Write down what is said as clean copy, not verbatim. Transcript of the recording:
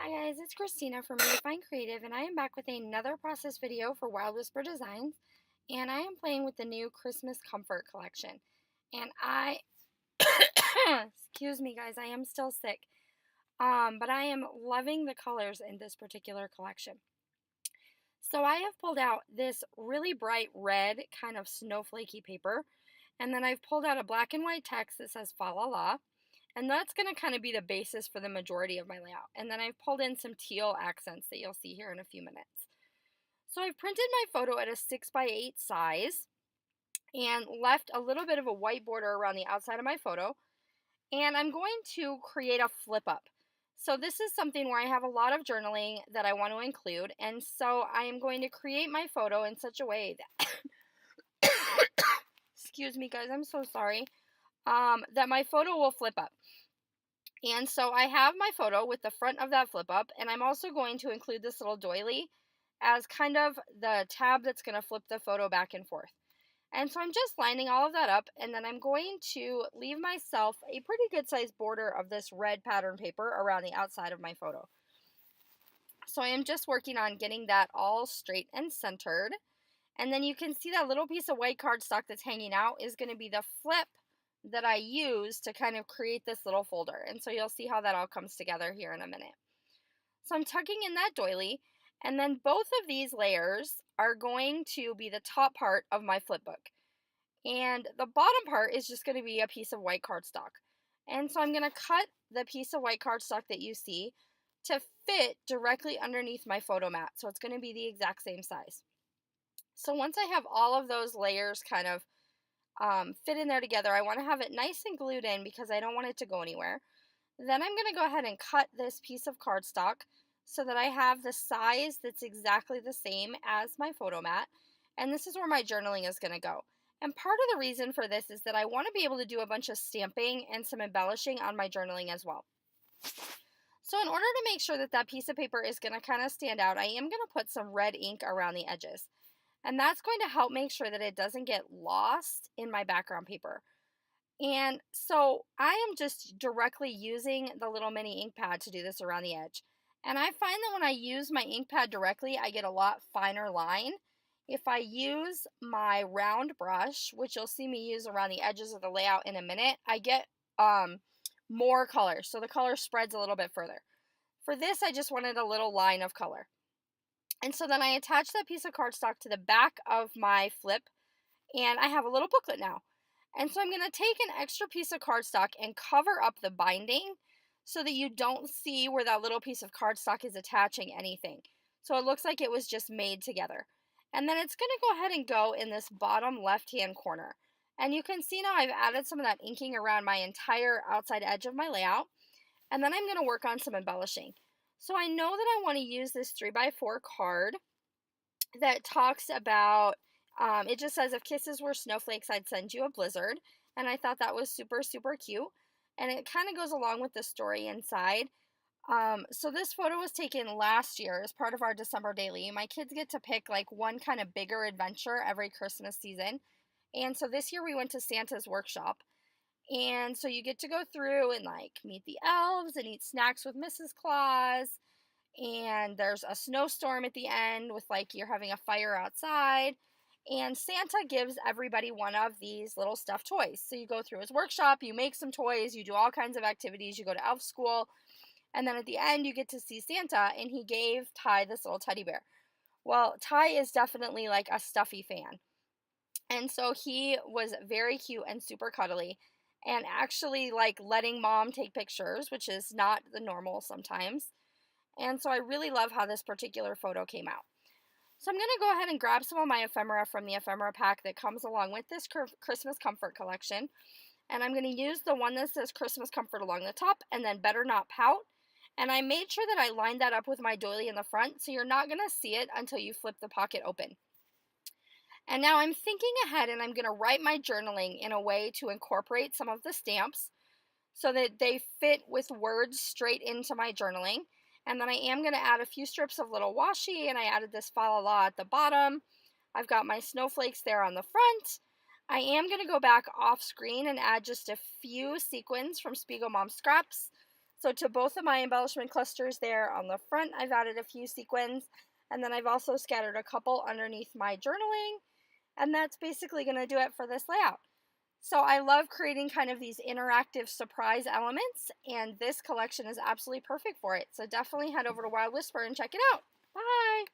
Hi guys, it's Christina from Redefine Creative, and I am back with another process video for Wild Whisper Designs, and I am playing with the new Christmas Comfort collection. And excuse me guys, I am still sick, but I am loving the colors in this particular collection. So I have pulled out this really bright red kind of snowflakey paper, and then I've pulled out a black and white text that says fa la la. And that's going to kind of be the basis for the majority of my layout. And then I've pulled in some teal accents that you'll see here in a few minutes. So I've printed my photo at a 6x8 size and left a little bit of a white border around the outside of my photo. And I'm going to create a flip up. So this is something where I have a lot of journaling that I want to include. And so I am going to create my photo in such a way that, excuse me guys, I'm so sorry, that my photo will flip up. And so I have my photo with the front of that flip up, and I'm also going to include this little doily as kind of the tab that's going to flip the photo back and forth. And so I'm just lining all of that up, and then I'm going to leave myself a pretty good sized border of this red pattern paper around the outside of my photo. So I am just working on getting that all straight and centered. And then you can see that little piece of white cardstock that's hanging out is going to be the flip that I use to kind of create this little folder. And so you'll see how that all comes together here in a minute. So I'm tucking in that doily, and then both of these layers are going to be the top part of my flipbook. And the bottom part is just going to be a piece of white cardstock. And so I'm going to cut the piece of white cardstock that you see to fit directly underneath my photo mat. So it's going to be the exact same size. So once I have all of those layers kind of fit in there together, I want to have it nice and glued in because I don't want it to go anywhere. Then I'm going to go ahead and cut this piece of cardstock so that I have the size that's exactly the same as my photo mat. And this is where my journaling is going to go. And part of the reason for this is that I want to be able to do a bunch of stamping and some embellishing on my journaling as well. So in order to make sure that that piece of paper is going to kind of stand out, I am going to put some red ink around the edges. And that's going to help make sure that it doesn't get lost in my background paper. And so I am just directly using the little mini ink pad to do this around the edge. And I find that when I use my ink pad directly, I get a lot finer line. If I use my round brush, which you'll see me use around the edges of the layout in a minute, I get more color. So the color spreads a little bit further. For this, I just wanted a little line of color. And so then I attach that piece of cardstock to the back of my flip, and I have a little booklet now. And so I'm going to take an extra piece of cardstock and cover up the binding so that you don't see where that little piece of cardstock is attaching anything. So it looks like it was just made together. And then it's going to go ahead and go in this bottom left-hand corner. And you can see now I've added some of that inking around my entire outside edge of my layout. And then I'm going to work on some embellishing. So I know that I want to use this 3x4 card that talks about, it just says, if kisses were snowflakes, I'd send you a blizzard. And I thought that was super, super cute. And it kind of goes along with the story inside. So this photo was taken last year as part of our December daily. My kids get to pick like one kind of bigger adventure every Christmas season. And so this year we went to Santa's workshop. And so you get to go through and like meet the elves and eat snacks with Mrs. Claus. And there's a snowstorm at the end with like you're having a fire outside. And Santa gives everybody one of these little stuffed toys. So you go through his workshop, you make some toys, you do all kinds of activities, you go to elf school. And then at the end, you get to see Santa, and he gave Ty this little teddy bear. Well, Ty is definitely like a stuffy fan. And so he was very cute and super cuddly, and actually like letting mom take pictures, which is not the normal sometimes. And so I really love how this particular photo came out. So I'm going to go ahead and grab some of my ephemera from the ephemera pack that comes along with this Christmas Comfort collection. And I'm going to use the one that says Christmas Comfort along the top and then Better Not Pout. And I made sure that I lined that up with my doily in the front, so you're not going to see it until you flip the pocket open. And now I'm thinking ahead, and I'm going to write my journaling in a way to incorporate some of the stamps so that they fit with words straight into my journaling. And then I am going to add a few strips of little washi, and I added this fa la la at the bottom. I've got my snowflakes there on the front. I am going to go back off screen and add just a few sequins from Spiegel Mom Scraps. So to both of my embellishment clusters there on the front, I've added a few sequins, and then I've also scattered a couple underneath my journaling, and that's basically going to do it for this layout. So I love creating kind of these interactive surprise elements, and this collection is absolutely perfect for it. So definitely head over to Wild Whisper and check it out. Bye!